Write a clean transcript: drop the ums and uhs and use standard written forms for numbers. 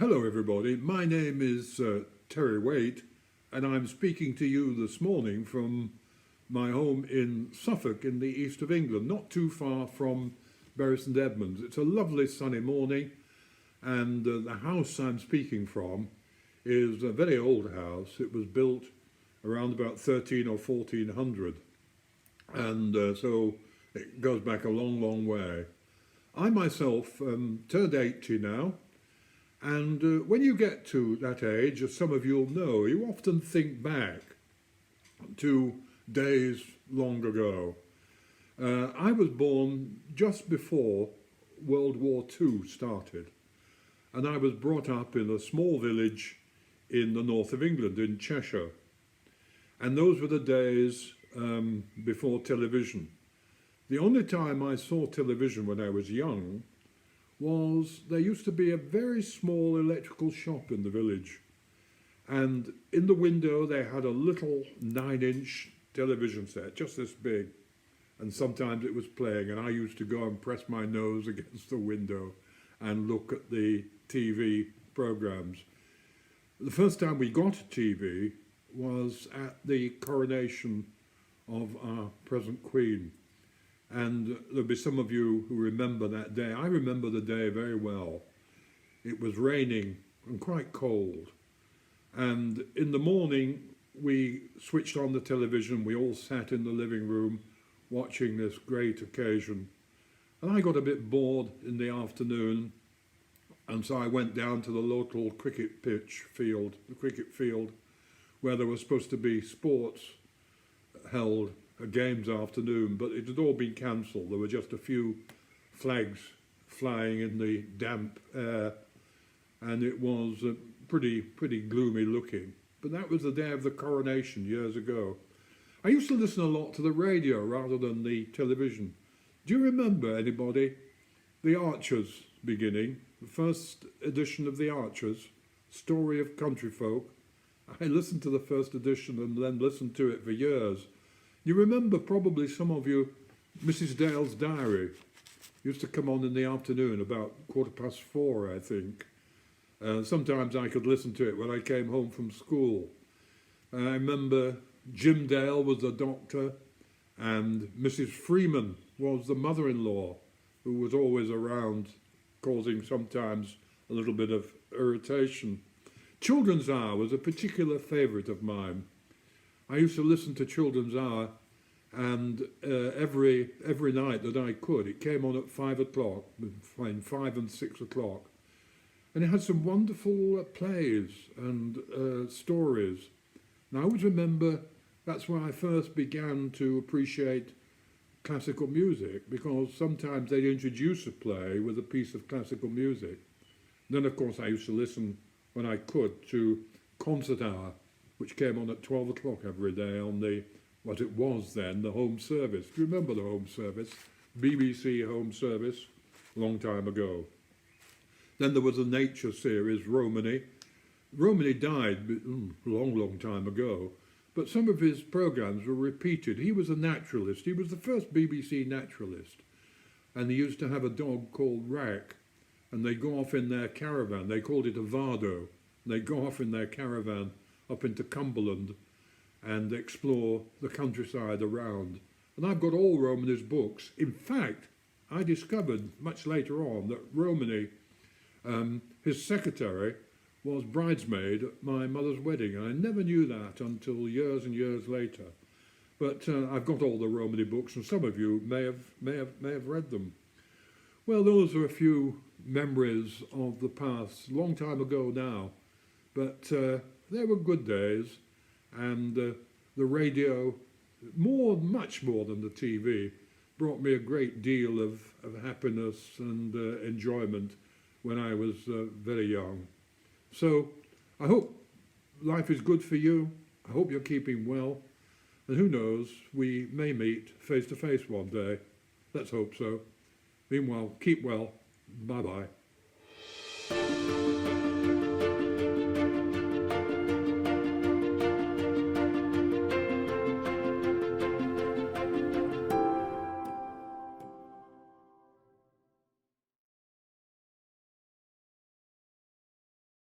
Hello everybody, my name is Terry Waite and I'm speaking to you this morning from my home in Suffolk in the east of England, not too far from Bury St Edmunds. It's a lovely sunny morning and the house I'm speaking from is a very old house. It was built around about 13 or 1400 and so it goes back a long way. I myself turned 80 now. And when you get to that age, as some of you'll know, you often think back to days long ago. I was born just before World War II started, and I was brought up in a small village in the north of England, in Cheshire. And those were the days before television. The only time I saw television when I was young was there used to be a very small electrical shop in the village, and in the window they had a little 9-inch television set, just this big, and sometimes it was playing and I used to go and press my nose against the window and look at the TV programs. The first time we got a TV was at the coronation of our present Queen. And there'll be some of you who remember that day. I remember the day very well. It was raining and quite cold. And in the morning, we switched on the television. We all sat in the living room watching this great occasion. And I got a bit bored in the afternoon. And so I went down to the local cricket pitch field, the cricket field, where there was supposed to be sports held, a games afternoon, but it had all been cancelled. There were just a few flags flying in the damp air, and it was pretty gloomy looking. But that was the day of the coronation years ago. I used to listen a lot to the radio rather than the television. Do you remember, anybody, the Archers beginning, the first edition of the Archers, Story of Country Folk? I listened to the first edition and then listened to it for years. You remember, probably some of you, Mrs. Dale's Diary used to come on in the afternoon about 4:15, I think. Sometimes I could listen to it when I came home from school. I remember Jim Dale was the doctor and Mrs. Freeman was the mother-in-law, who was always around, causing sometimes a little bit of irritation. Children's Hour was a particular favourite of mine. I used to listen to Children's Hour, and every night that I could, it came on at 5 o'clock, between 5 and 6 o'clock. And it had some wonderful plays and stories. And I always remember that's where I first began to appreciate classical music, because sometimes they'd introduce a play with a piece of classical music. And then, of course, I used to listen, when I could, to Concert Hour, which came on at 12 o'clock every day on the, what it was then, the Home Service. Do you remember the Home Service? BBC Home Service, a long time ago. Then there was a nature series, Romany. Romany died a long time ago, but some of his programmes were repeated. He was a naturalist. He was the first BBC naturalist. And he used to have a dog called Rack, and they'd go off in their caravan. They called it a Vardo. They'd go off in their caravan up into Cumberland and explore the countryside around. And I've got all Romany's books. In fact, I discovered much later on that Romany, his secretary, was bridesmaid at my mother's wedding. And I never knew that until years and years later. But I've got all the Romany books, and some of you may have read them. Well, those are a few memories of the past, a long time ago now. But they were good days, and the radio, much more than the TV, brought me a great deal of happiness and enjoyment when I was very young. So I hope life is good for you. I hope you're keeping well. And who knows, we may meet face to face one day. Let's hope so. Meanwhile, keep well. Bye-bye.